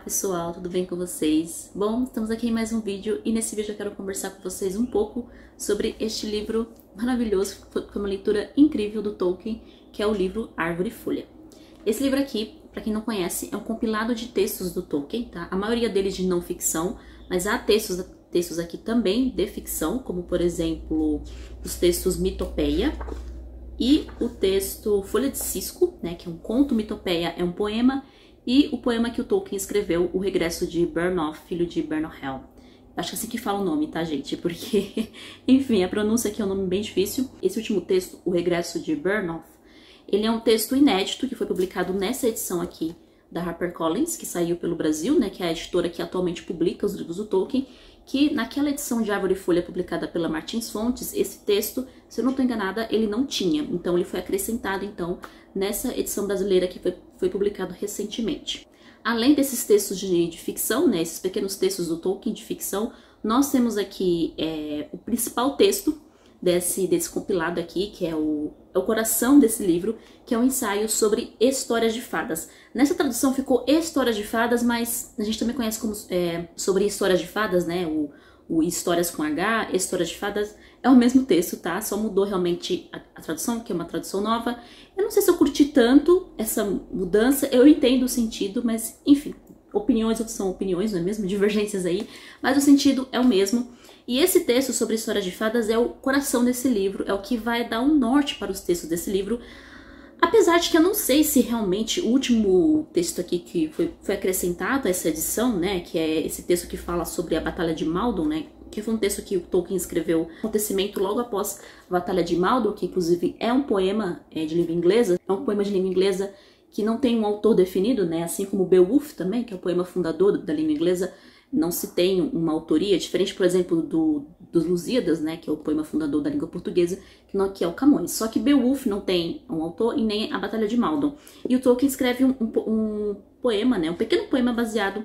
pessoal, tudo bem com vocês? Bom, estamos aqui em mais um vídeo e nesse vídeo eu quero conversar com vocês um pouco sobre este livro maravilhoso, que foi uma leitura incrível do Tolkien, que é o livro Árvore e Folha. Esse livro aqui, para quem não conhece, é um compilado de textos do Tolkien, tá? A maioria deles de não ficção, mas há textos aqui também de ficção, como por exemplo os textos Mitopeia e o texto Folha de Cisco, né, que é um conto. Mitopeia é um poema, e o poema que o Tolkien escreveu, O Regresso de Bernolf, filho de Bernohel. Acho que é assim que fala o nome, tá, gente? Porque, enfim, a pronúncia aqui é um nome bem difícil. Esse último texto, O Regresso de Bernolf, ele é um texto inédito que foi publicado nessa edição aqui da HarperCollins, que saiu pelo Brasil, né, que é a editora que atualmente publica os livros do Tolkien, que naquela edição de Árvore e Folha publicada pela Martins Fontes, esse texto, se eu não estou enganada, ele não tinha. Então ele foi acrescentado então nessa edição brasileira que foi publicado recentemente. Além desses textos de ficção, né, esses pequenos textos do Tolkien de ficção, nós temos aqui o principal texto desse compilado aqui, que é o coração desse livro, que é um ensaio sobre histórias de fadas. Nessa tradução ficou histórias de fadas, mas a gente também conhece como sobre histórias de fadas, né? O histórias com H, histórias de fadas, é o mesmo texto, tá? Só mudou realmente a tradução, que é uma tradução nova. Eu não sei se eu curti tanto essa mudança, eu entendo o sentido, mas enfim, opiniões são opiniões, não é mesmo? Divergências aí, mas o sentido é o mesmo. E esse texto sobre histórias de fadas é o coração desse livro, é o que vai dar um norte para os textos desse livro. Apesar de que eu não sei se realmente o último texto aqui que foi acrescentado a essa edição, né, que é esse texto que fala sobre a Batalha de Maldon, né, que foi um texto que o Tolkien escreveu, acontecimento logo após a Batalha de Maldon, que inclusive é um poema de língua inglesa, é um poema de língua inglesa que não tem um autor definido, né, assim como Beowulf também, que é o poema fundador da língua inglesa, não se tem uma autoria, diferente, por exemplo, dos Lusíadas, né, que é o poema fundador da língua portuguesa, que é o Camões. Só que Beowulf não tem um autor e nem a Batalha de Maldon. E o Tolkien escreve um poema, né, um pequeno poema baseado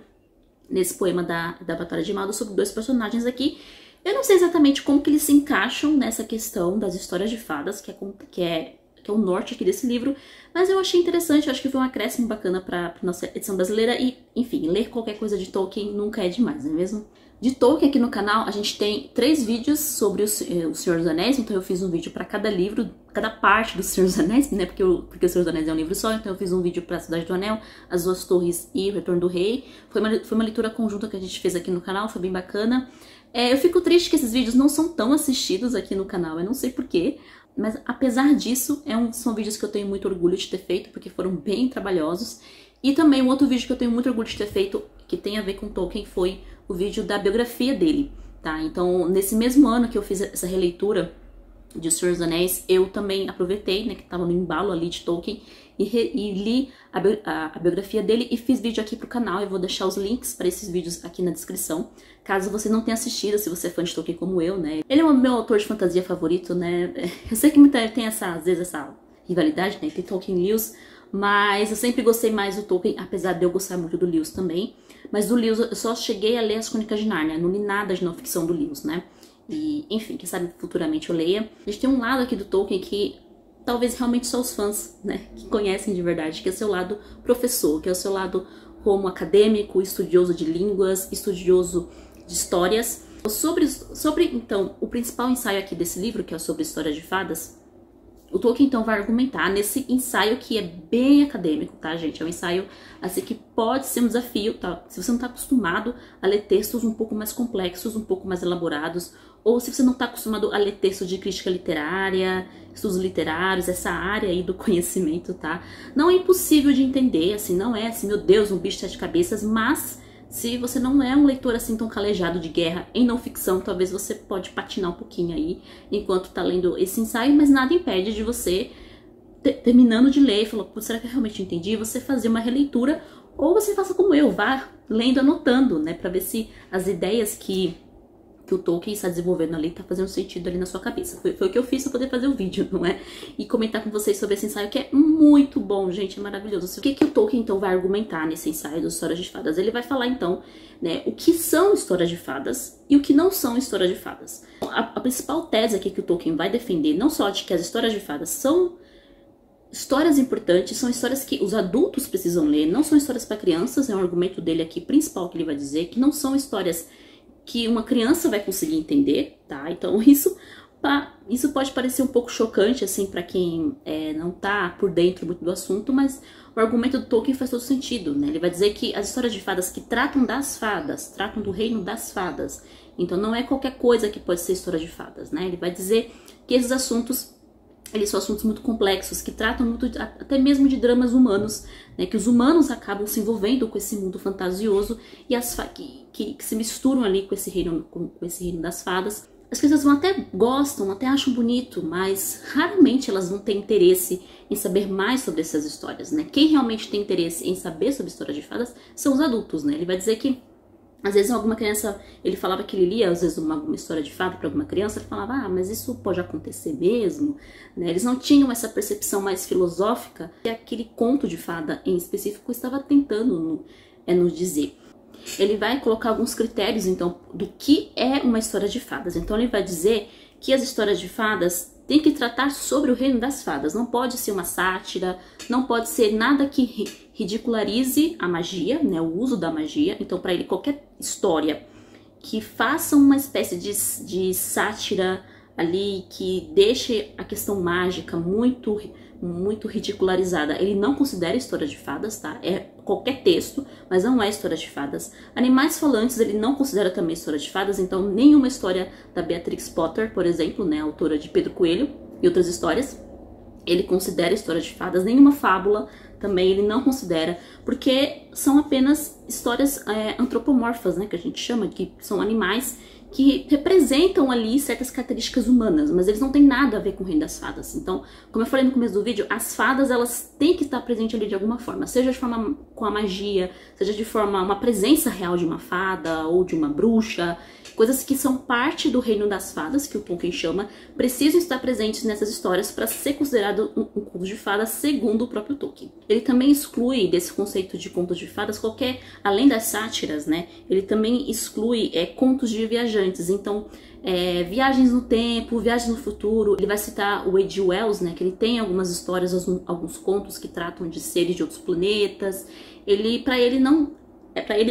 nesse poema da Batalha de Maldon sobre dois personagens aqui. Eu não sei exatamente como que eles se encaixam nessa questão das histórias de fadas, que é o norte aqui desse livro, mas eu achei interessante, eu acho que foi um acréscimo bacana para nossa edição brasileira e, enfim, ler qualquer coisa de Tolkien nunca é demais, não é mesmo? De Tolkien aqui no canal a gente tem 3 vídeos sobre o Senhor dos Anéis, então eu fiz um vídeo para cada livro, cada parte do Senhor dos Anéis, né, porque o Senhor dos Anéis é um livro só, então eu fiz um vídeo para a Cidade do Anel, As Duas Torres e O Retorno do Rei. Foi uma leitura conjunta que a gente fez aqui no canal, foi bem bacana. Eu fico triste que esses vídeos não são tão assistidos aqui no canal, eu não sei porquê. Mas apesar disso, são vídeos que eu tenho muito orgulho de ter feito, porque foram bem trabalhosos. E também um outro vídeo que eu tenho muito orgulho de ter feito, que tem a ver com Tolkien, foi o vídeo da biografia dele, tá? Então, nesse mesmo ano que eu fiz essa releitura de O Senhor dos Anéis, eu também aproveitei, né, que tava no embalo ali de Tolkien, e li a biografia dele e fiz vídeo aqui pro canal. Eu vou deixar os links para esses vídeos aqui na descrição, caso você não tenha assistido, se você é fã de Tolkien como eu, né. Ele é o meu autor de fantasia favorito, né. Eu sei que muita gente tem às vezes essa rivalidade, né, tem Tolkien e Lewis, mas eu sempre gostei mais do Tolkien, apesar de eu gostar muito do Lewis também. Mas do Lewis eu só cheguei a ler as Crônicas de Nárnia, não li nada de não ficção do Lewis, né. E, enfim, quem sabe futuramente eu leia. A gente tem um lado aqui do Tolkien que talvez realmente só os fãs, né, que conhecem de verdade, que é o seu lado professor, que é o seu lado como acadêmico, estudioso de línguas, estudioso de histórias. Sobre então, o principal ensaio aqui desse livro, que é sobre histórias de fadas, o Tolkien então vai argumentar nesse ensaio que é bem acadêmico, tá, gente? É um ensaio assim que pode ser um desafio, tá? Se você não está acostumado a ler textos um pouco mais complexos, um pouco mais elaborados, ou se você não está acostumado a ler textos de crítica literária, estudos literários, essa área aí do conhecimento, tá? Não é impossível de entender, assim, não é assim, meu Deus, um bicho de 7 cabeças, mas se você não é um leitor assim tão calejado de guerra em não ficção, talvez você pode patinar um pouquinho aí enquanto tá lendo esse ensaio, mas nada impede de você, terminando de ler, falar, será que eu realmente entendi? Você fazer uma releitura, ou você faça como eu, vá lendo, anotando, né, pra ver se as ideias que o Tolkien está desenvolvendo ali tá fazendo sentido ali na sua cabeça. Foi o que eu fiz pra poder fazer o vídeo, não é? E comentar com vocês sobre esse ensaio, que é muito bom, gente, é maravilhoso. O que o Tolkien, então, vai argumentar nesse ensaio das histórias de fadas? Ele vai falar, então, né, o que são histórias de fadas e o que não são histórias de fadas. A principal tese aqui que o Tolkien vai defender, não só de que as histórias de fadas são histórias importantes, são histórias que os adultos precisam ler, não são histórias para crianças, é um argumento dele aqui principal que ele vai dizer, que não são histórias que uma criança vai conseguir entender, tá? Então isso pode parecer um pouco chocante, assim, para quem não tá por dentro muito do assunto, mas o argumento do Tolkien faz todo sentido, né? Ele vai dizer que as histórias de fadas que tratam das fadas, tratam do reino das fadas, então não é qualquer coisa que pode ser história de fadas, né? Ele vai dizer que esses assuntos, eles são assuntos muito complexos, que tratam muito até mesmo de dramas humanos, né? Que os humanos acabam se envolvendo com esse mundo fantasioso e que se misturam ali com esse reino das fadas. As crianças gostam, até acham bonito, mas raramente elas vão ter interesse em saber mais sobre essas histórias, né? Quem realmente tem interesse em saber sobre histórias de fadas são os adultos, né? Ele vai dizer que às vezes alguma criança, ele falava que ele lia às vezes uma história de fada para alguma criança, ele falava, mas isso pode acontecer mesmo, né? Eles não tinham essa percepção mais filosófica que aquele conto de fada em específico estava tentando nos dizer. Ele vai colocar alguns critérios, então, do que é uma história de fadas. Então ele vai dizer que as histórias de fadas têm que tratar sobre o reino das fadas. Não pode ser uma sátira, não pode ser nada que ridicularize a magia, né, o uso da magia. Então, para ele, qualquer história que faça uma espécie de sátira ali, que deixe a questão mágica muito ridicularizada, ele não considera história de fadas, tá? É qualquer texto, mas não é história de fadas. Animais falantes ele não considera também história de fadas, então nenhuma história da Beatrix Potter, por exemplo, né, autora de Pedro Coelho e outras histórias, ele considera história de fadas. Nenhuma fábula também ele não considera, porque são apenas histórias antropomorfas, né, que a gente chama, que são animais que representam ali certas características humanas, mas eles não têm nada a ver com o reino das fadas. Então, como eu falei no começo do vídeo, as fadas, elas têm que estar presentes ali de alguma forma, seja de forma com a magia, seja de forma uma presença real de uma fada ou de uma bruxa, coisas que são parte do reino das fadas, que o Tolkien chama, precisam estar presentes nessas histórias para ser considerado um conto de fadas segundo o próprio Tolkien. Ele também exclui desse conceito de contos de fadas além das sátiras, né, ele também exclui contos de viajantes. Então, viagens no tempo, viagens no futuro. Ele vai citar o H.G. Wells, né, que ele tem algumas histórias, alguns contos que tratam de seres de outros planetas. Para ele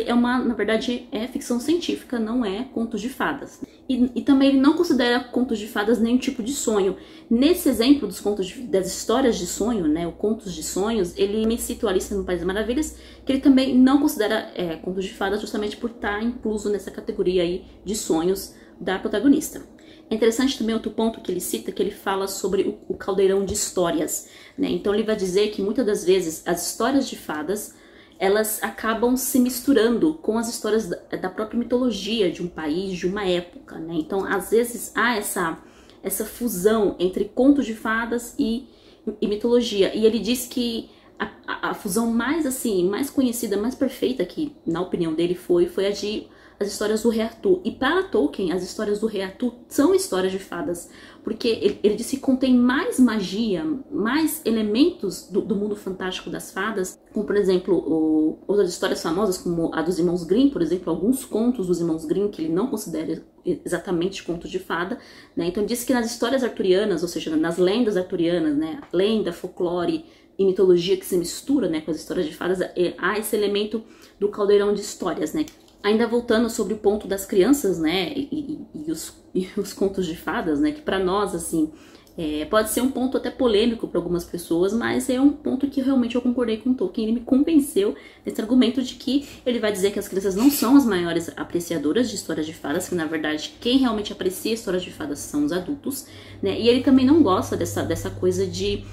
na verdade, é ficção científica, não é contos de fadas. E também ele não considera contos de fadas nenhum tipo de sonho. Nesse exemplo dos das histórias de sonho, né, o Contos de Sonhos, ele me cita o Alice no País das Maravilhas, que ele também não considera contos de fadas, justamente por estar incluso nessa categoria aí de sonhos da protagonista. É interessante também outro ponto que ele cita, que ele fala sobre o caldeirão de histórias, né? Então ele vai dizer que muitas das vezes as histórias de fadas, elas acabam se misturando com as histórias da própria mitologia de um país, de uma época, né? Então, às vezes, há essa fusão entre contos de fadas e mitologia. E ele diz que a fusão mais conhecida, mais perfeita, que na opinião dele foi as histórias do Rei Arthur. E para Tolkien, as histórias do Rei Arthur são histórias de fadas, porque ele disse que contém mais magia, mais elementos do mundo fantástico das fadas, como por exemplo outras histórias famosas, como a dos Irmãos Grimm, por exemplo, alguns contos dos Irmãos Grimm que ele não considera exatamente contos de fada, né? Então ele disse que nas histórias arturianas, ou seja, nas lendas arturianas, né, lenda, folclore e mitologia que se mistura, né, com as histórias de fadas, há esse elemento do caldeirão de histórias, né? Ainda voltando sobre o ponto das crianças, né, e os contos de fadas, né, que para nós, assim, pode ser um ponto até polêmico para algumas pessoas, mas é um ponto que realmente eu concordei com o Tolkien. Ele me convenceu nesse argumento de que ele vai dizer que as crianças não são as maiores apreciadoras de histórias de fadas, que na verdade quem realmente aprecia histórias de fadas são os adultos, né, e ele também não gosta dessa coisa de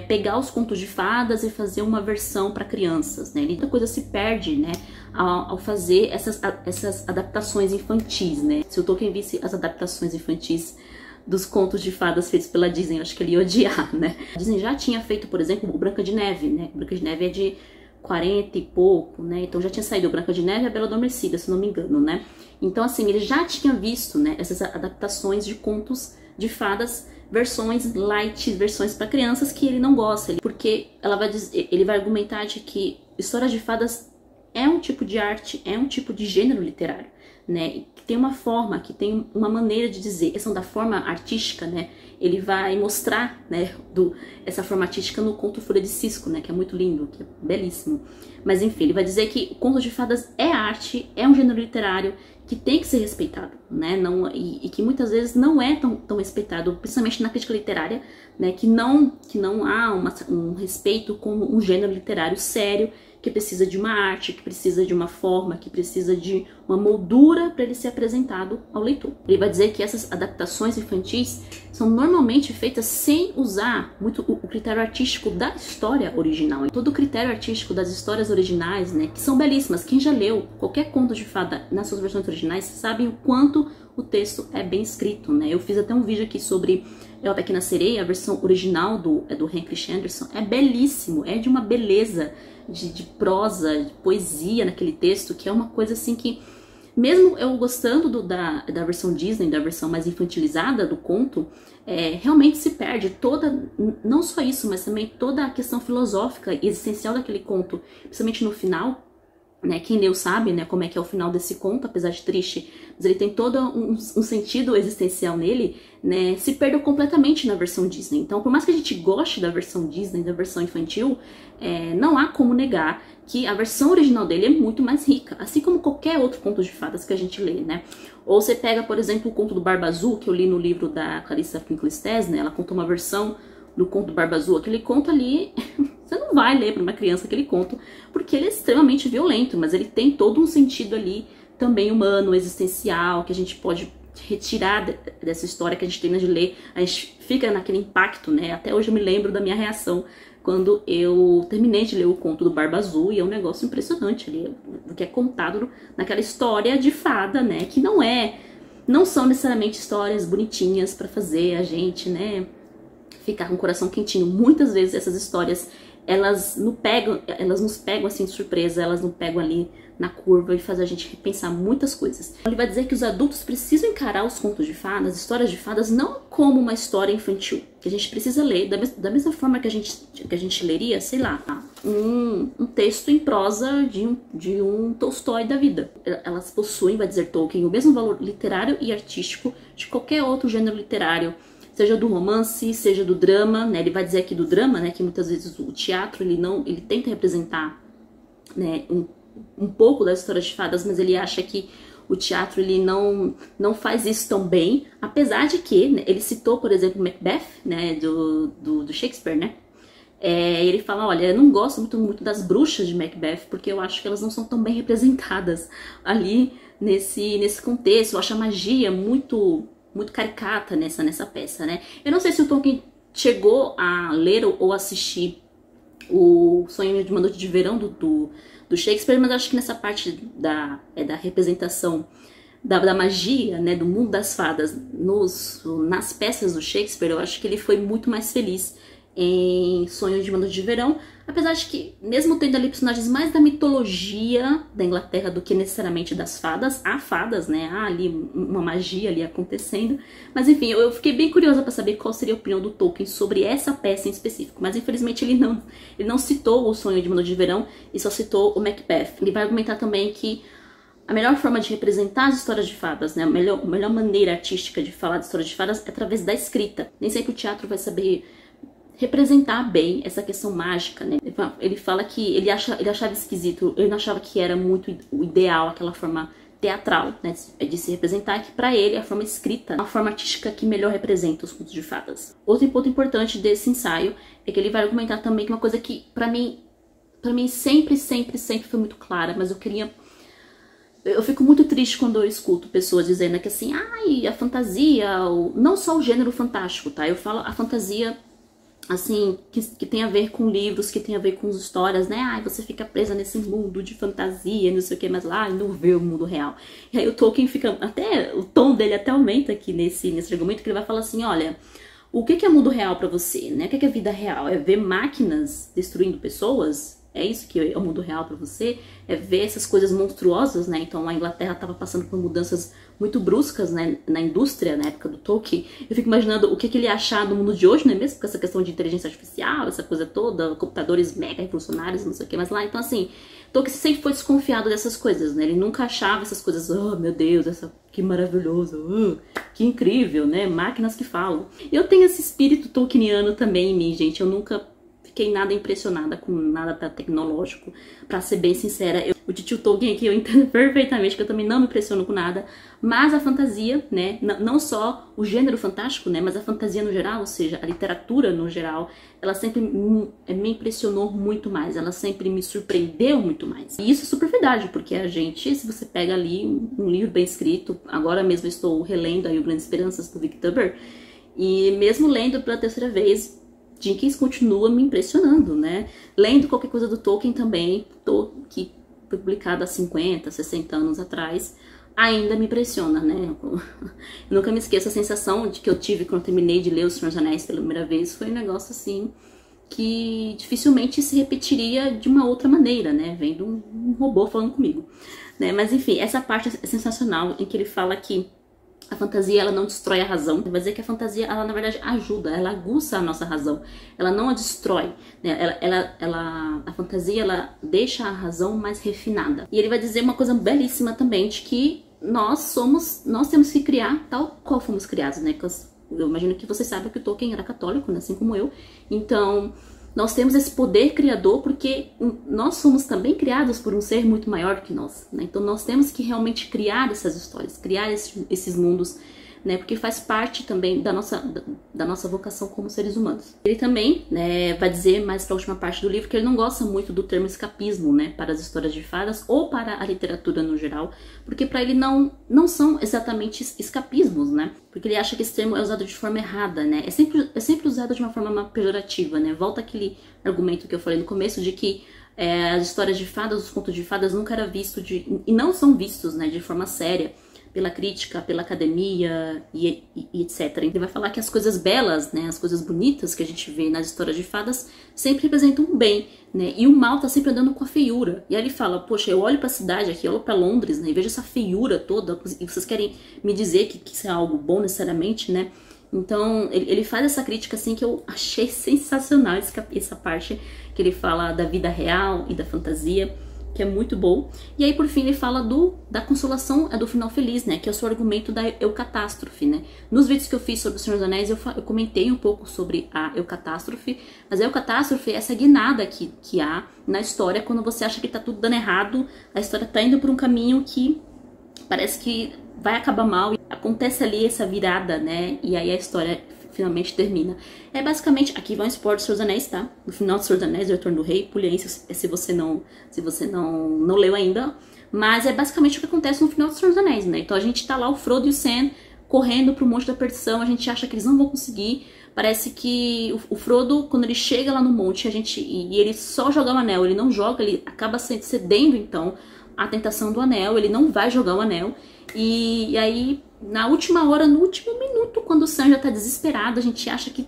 pegar os contos de fadas e fazer uma versão para crianças, né? Muita coisa se perde, né, ao fazer essas adaptações infantis, né? Se o Tolkien visse as adaptações infantis dos contos de fadas feitos pela Disney, eu acho que ele ia odiar, né? A Disney já tinha feito, por exemplo, o Branca de Neve, né? Branca de Neve é de 40 e pouco, né? Então já tinha saído o Branca de Neve e a Bela Adormecida, se não me engano, né? Então, assim, ele já tinha visto, né, essas adaptações de contos de fadas, versões light, versões para crianças que ele não gosta, porque ele vai argumentar de que histórias de fadas é um tipo de arte, é um tipo de gênero literário, né, que tem uma forma, que tem uma maneira de dizer, questão da forma artística, né, ele vai mostrar, né, essa forma artística no conto Folha de Cisco, né, que é muito lindo, que é belíssimo. Mas enfim, ele vai dizer que o conto de fadas é arte, é um gênero literário que tem que ser respeitado, né, e que muitas vezes não é tão respeitado, principalmente na crítica literária, né, que não há um respeito como um gênero literário sério, que precisa de uma arte, que precisa de uma forma, que precisa de uma moldura para ele ser apresentado ao leitor. Ele vai dizer que essas adaptações infantis são normalmente feitas sem usar muito o critério artístico da história original. Todo o critério artístico das histórias originais, né, que são belíssimas. Quem já leu qualquer conto de fada nas suas versões originais sabe o quanto o texto é bem escrito, né? Eu fiz até um vídeo aqui sobre A Pequena Sereia, a versão original do Henry Christian Andersen. É belíssimo, é de uma beleza de prosa, de poesia naquele texto, que é uma coisa assim que, mesmo eu gostando da versão Disney, da versão mais infantilizada do conto, realmente se perde toda, não só isso, mas também toda a questão filosófica e existencial daquele conto, principalmente no final, né? Quem leu sabe, né, como é que é o final desse conto, apesar de triste, mas ele tem todo um sentido existencial nele, né, se perdeu completamente na versão Disney. Então, por mais que a gente goste da versão Disney, da versão infantil, não há como negar que a versão original dele é muito mais rica, assim como qualquer outro conto de fadas que a gente lê, né. Ou você pega, por exemplo, o conto do Barba Azul, que eu li no livro da Clarissa Pinkley-Stess, né, ela contou uma versão do conto do Barba Azul. Aquele conto ali, você não vai ler para uma criança aquele conto, porque ele é extremamente violento, mas ele tem todo um sentido ali também humano, existencial, que a gente pode retirar dessa história que a gente termina de ler. A gente fica naquele impacto, né? Até hoje eu me lembro da minha reação quando eu terminei de ler o conto do Barba Azul, e é um negócio impressionante ali, o que é contado naquela história de fada, né? Que não são necessariamente histórias bonitinhas para fazer a gente, né, ficar com o coração quentinho. Muitas vezes essas histórias, elas nos pegam assim de surpresa, elas nos pegam ali na curva e fazem a gente repensar muitas coisas. Ele vai dizer que os adultos precisam encarar os contos de fadas, as histórias de fadas, não como uma história infantil, que a gente precisa ler da mesma forma que a gente leria, sei lá, um texto em prosa de um Tolstói da vida. Elas possuem, vai dizer Tolkien, o mesmo valor literário e artístico de qualquer outro gênero literário, seja do romance, seja do drama, né? Ele vai dizer aqui do drama, né, que muitas vezes o teatro ele tenta representar, né, um pouco das histórias de fadas, mas ele acha que o teatro ele não faz isso tão bem, apesar de que, né, ele citou, por exemplo, Macbeth, né, do Shakespeare, né? Ele fala, olha, eu não gosto muito das bruxas de Macbeth, porque eu acho que elas não são tão bem representadas ali nesse contexto. Eu acho a magia muito caricata nessa peça, né? Eu não sei se o Tolkien chegou a ler ou assistir o Sonho de uma Noite de Verão do Shakespeare, mas acho que nessa parte da representação da magia, né, do mundo das fadas nas peças do Shakespeare, eu acho que ele foi muito mais feliz em Sonho de uma Noite de Verão, apesar de que, mesmo tendo ali personagens mais da mitologia da Inglaterra do que necessariamente das fadas, há fadas, né, há ali uma magia ali acontecendo, mas enfim, eu fiquei bem curiosa para saber qual seria a opinião do Tolkien sobre essa peça em específico, mas infelizmente ele não citou o Sonho de uma Noite de Verão e só citou o Macbeth. Ele vai argumentar também que a melhor forma de representar as histórias de fadas, né, a melhor maneira artística de falar de histórias de fadas é através da escrita. Nem sempre o teatro vai saber representar bem essa questão mágica, né? Ele fala que ele achava esquisito, ele não achava que era muito o ideal, aquela forma teatral, né, de se representar, que pra ele a forma escrita é a forma artística que melhor representa os contos de fadas. Outro ponto importante desse ensaio é que ele vai argumentar também que uma coisa que pra mim sempre foi muito clara, mas eu fico muito triste quando eu escuto pessoas dizendo que assim, ai, a fantasia, não só o gênero fantástico, tá? Eu falo a fantasia assim, que tem a ver com livros, que tem a ver com as histórias, né? Ai, você fica presa nesse mundo de fantasia, não sei o que, mas lá não vê o mundo real. E aí o Tolkien fica, até o tom dele até aumenta aqui nesse argumento, que ele vai falar assim, olha, o que é mundo real pra você, né? O que é vida real? É ver máquinas destruindo pessoas? é isso que é o mundo real para você? É ver essas coisas monstruosas, né? Então a Inglaterra estava passando por mudanças muito bruscas, né, na indústria, na época do Tolkien. Eu fico imaginando o que ele ia achar do mundo de hoje, não é mesmo? Com essa questão de inteligência artificial, essa coisa toda, computadores mega revolucionários, não sei o que mais lá. Então, assim, Tolkien sempre foi desconfiado dessas coisas, né? Ele nunca achava essas coisas, oh, meu Deus, que maravilhoso, que incrível, né? Máquinas que falam. Eu tenho esse espírito tolkieniano também em mim, gente. Eu nunca fiquei nada impressionada com nada tecnológico, pra ser bem sincera. O tio Tolkien aqui eu entendo perfeitamente, que eu também não me impressiono com nada, mas a fantasia, né, não só o gênero fantástico, né, mas a fantasia no geral, ou seja, a literatura no geral, ela sempre me impressionou muito mais, ela sempre me surpreendeu muito mais. E isso é super verdade, porque a gente, se você pega ali um livro bem escrito, agora mesmo estou relendo aí o Grandes Esperanças do Vic Tubber, e mesmo lendo pela terceira vez, Jenkins continua me impressionando, né? Lendo qualquer coisa do Tolkien também, que foi publicado há 50, 60 anos atrás, ainda me impressiona, né? Eu nunca me esqueço a sensação de que eu tive quando eu terminei de ler O Senhor dos Anéis pela primeira vez. Foi um negócio assim que dificilmente se repetiria de uma outra maneira, né? Vendo um robô falando comigo, né? Mas enfim, essa parte é sensacional, em que ele fala que a fantasia, ela não destrói a razão. Vai dizer que a fantasia, ela na verdade ajuda, ela aguça a nossa razão. Ela não a destrói, né? A fantasia, ela deixa a razão mais refinada. E ele vai dizer uma coisa belíssima também, de que nós temos que criar tal qual fomos criados, né? Eu imagino que vocês sabem que o Tolkien era católico, né? Assim como eu. Então, nós temos esse poder criador porque nós somos também criados por um ser muito maior que nós, né? Então nós temos que realmente criar essas histórias, criar esses mundos, né? Porque faz parte também da nossa vocação como seres humanos. Ele também, né, vai dizer mais para a última parte do livro que ele não gosta muito do termo escapismo, né, para as histórias de fadas ou para a literatura no geral, porque para ele não são exatamente escapismos, né? Porque ele acha que esse termo é usado de forma errada, né? É sempre usado de uma forma pejorativa, né? Volta aquele argumento que eu falei no começo de que as histórias de fadas, os contos de fadas nunca era visto e não são vistos, né, de forma séria pela crítica, pela academia e etc. Ele vai falar que as coisas belas, né, as coisas bonitas que a gente vê nas histórias de fadas sempre representam o bem, né, e o mal tá sempre andando com a feiura. E aí ele fala, poxa, eu olho pra cidade aqui, eu olho pra Londres, né, e vejo essa feiura toda, e vocês querem me dizer que isso é algo bom necessariamente, né? Então, ele faz essa crítica assim que eu achei sensacional, essa parte que ele fala da vida real e da fantasia, que é muito bom. E aí, por fim, ele fala da consolação do final feliz, né? Que é o seu argumento da eucatástrofe, né? Nos vídeos que eu fiz sobre o Senhor dos Anéis, eu comentei um pouco sobre a eucatástrofe. Mas a eucatástrofe é essa guinada que há na história quando você acha que tá tudo dando errado, a história tá indo por um caminho que parece que vai acabar mal. E acontece ali essa virada, né? E aí a história finalmente termina. É basicamente, aqui vai um spoiler do Senhor dos Anéis, tá? No final do Senhor dos Anéis, o Retorno do Rei, pule aí se você não leu ainda. Mas é basicamente o que acontece no final do Senhor dos Anéis, né? Então a gente tá lá, o Frodo e o Sam, correndo pro Monte da Perdição, a gente acha que eles não vão conseguir. Parece que o Frodo, quando ele chega lá no monte, e ele só joga o anel, ele não joga, ele acaba cedendo, então, à tentação do anel, ele não vai jogar o anel. E aí, na última hora, no último minuto, quando o Sam já tá desesperado, a gente acha que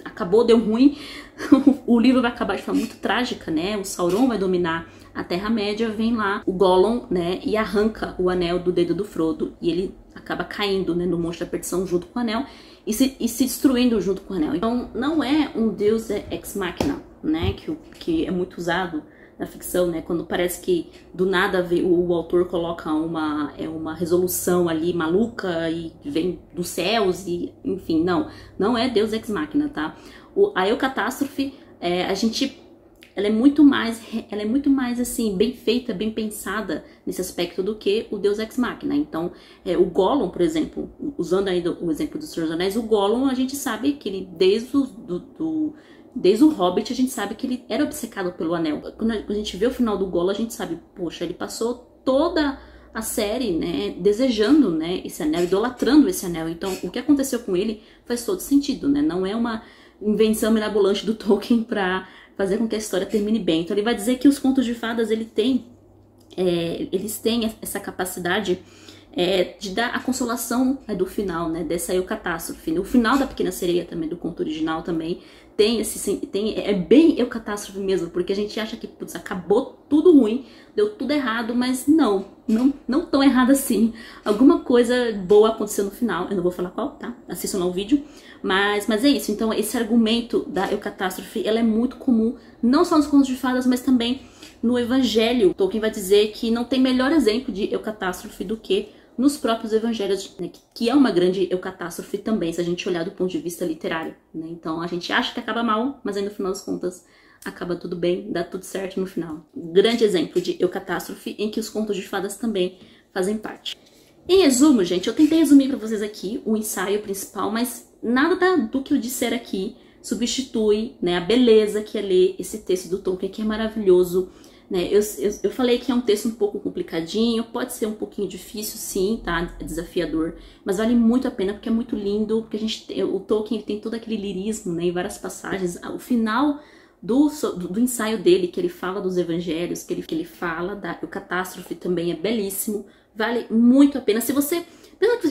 acabou, deu ruim, o livro vai acabar de forma muito trágica, né? O Sauron vai dominar a Terra-média, vem lá o Gollum, né? E arranca o anel do dedo do Frodo, e ele acaba caindo, né, no Monte da Perdição junto com o anel, e se destruindo junto com o anel. Então, não é um Deus ex machina, né? Que é muito usado na ficção, né? Quando parece que do nada o autor coloca uma resolução ali maluca e vem dos céus e enfim, não é Deus ex machina, tá? A eucatástrofe, ela é muito mais assim, bem feita, bem pensada nesse aspecto do que o Deus ex machina. Então, o Gollum, por exemplo, usando aí o exemplo do Senhor dos Anéis, o Gollum, a gente sabe que ele desde o Hobbit, a gente sabe que ele era obcecado pelo anel. Quando a gente vê o final do Gollum, a gente sabe, poxa, ele passou toda a série, né, desejando, né, esse anel, idolatrando esse anel. Então, o que aconteceu com ele faz todo sentido, né? Não é uma invenção mirabolante do Tolkien para fazer com que a história termine bem. Então, ele vai dizer que os contos de fadas, eles têm essa capacidade de dar a consolação do final, né, dessa eucatástrofe. O final da Pequena Sereia também, do conto original também, tem é bem Eu, Catástrofe mesmo, porque a gente acha que, putz, acabou tudo ruim, deu tudo errado, mas não tão errado assim. Alguma coisa boa aconteceu no final, eu não vou falar qual, tá? Assistam lá o vídeo, mas é isso. Então esse argumento da Eu, Catástrofe, ela é muito comum, não só nos contos de fadas, mas também no Evangelho. Tolkien vai dizer que não tem melhor exemplo de Eu, Catástrofe do que nos próprios evangelhos, né, que é uma grande eucatástrofe também, se a gente olhar do ponto de vista literário, né? Então a gente acha que acaba mal, mas aí no final das contas acaba tudo bem, dá tudo certo no final. Grande exemplo de eucatástrofe em que os contos de fadas também fazem parte. Em resumo, gente, eu tentei resumir para vocês aqui o ensaio principal, mas nada do que eu disser aqui substitui, né, a beleza que é ler esse texto do Tolkien, que é maravilhoso. Né, eu falei que é um texto um pouco complicadinho, pode ser um pouquinho difícil, sim, tá? É desafiador, mas vale muito a pena porque é muito lindo, porque o Tolkien tem todo aquele lirismo, né, em várias passagens. O final do ensaio dele, que ele fala dos evangelhos, que ele fala da catástrofe, também é belíssimo, vale muito a pena. Se você,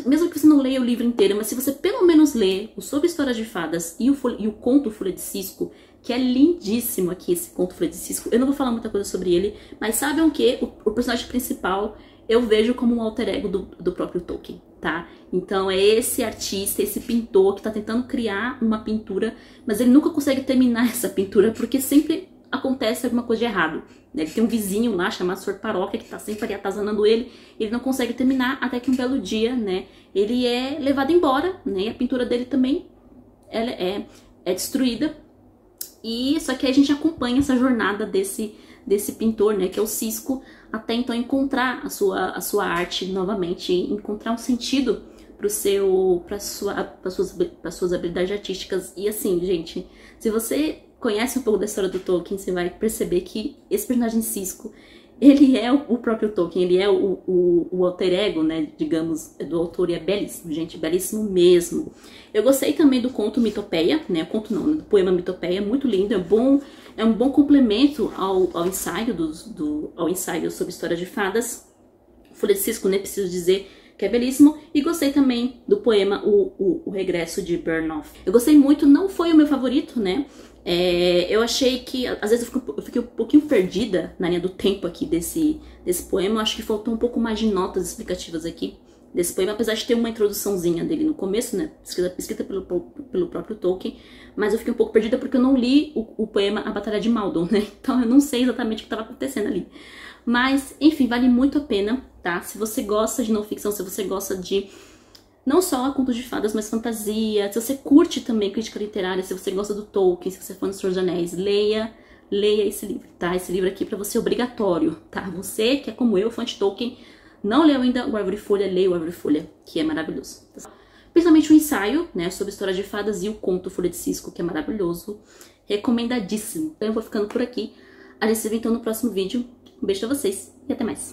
mesmo que você não leia o livro inteiro, mas se você pelo menos ler o Sobre Histórias de Fadas e o conto Folha de Cisco, que é lindíssimo aqui esse conto Folha de Cisco. Eu não vou falar muita coisa sobre ele, mas sabem o que? O personagem principal eu vejo como um alter ego do próprio Tolkien, tá? Então é esse artista, esse pintor que tá tentando criar uma pintura, mas ele nunca consegue terminar essa pintura porque sempre acontece alguma coisa de errado. Né? Ele tem um vizinho lá chamado Sr. Paróquia que tá sempre ali atazanando ele não consegue terminar até que um belo dia, né, ele é levado embora, né, e a pintura dele também ela é destruída. E só que a gente acompanha essa jornada desse pintor, né, que é o Cisco, até então encontrar a sua arte novamente, encontrar um sentido para suas habilidades artísticas. E assim, gente, se você conhece um pouco da história do Tolkien, você vai perceber que esse personagem Cisco, ele é o próprio Tolkien, ele é o alter ego, né, digamos, do autor, e é belíssimo, gente, belíssimo mesmo. Eu gostei também do conto Mitopeia, né, conto não, do poema Mitopeia, muito lindo, é um bom complemento ao ensaio ao ensaio sobre histórias de fadas. Folha de Cisco, nem preciso dizer que é belíssimo, e gostei também do poema O Regresso de Bernhoft. Eu gostei muito, não foi o meu favorito, né? Eu achei que, às vezes eu fiquei um pouquinho perdida na linha do tempo aqui desse poema. Eu acho que faltou um pouco mais de notas explicativas aqui desse poema, apesar de ter uma introduçãozinha dele no começo, né, escrita pelo próprio Tolkien, mas eu fiquei um pouco perdida porque eu não li o poema A Batalha de Maldon, né, então eu não sei exatamente o que estava acontecendo ali. Mas, enfim, vale muito a pena, tá? Se você gosta de não ficção, se você gosta de não só contos de fadas, mas fantasia, se você curte também crítica literária, se você gosta do Tolkien, se você é fã do Senhor dos Anéis, leia esse livro, tá? Esse livro aqui pra você é obrigatório, tá? Você que é como eu, fã de Tolkien, não leu ainda o Árvore Folha, leia o Árvore Folha, que é maravilhoso. Principalmente o ensaio, né, sobre história de fadas e o conto Folha de Cisco, que é maravilhoso, recomendadíssimo. Então eu vou ficando por aqui, a gente se vê então no próximo vídeo. Um beijo pra vocês e até mais.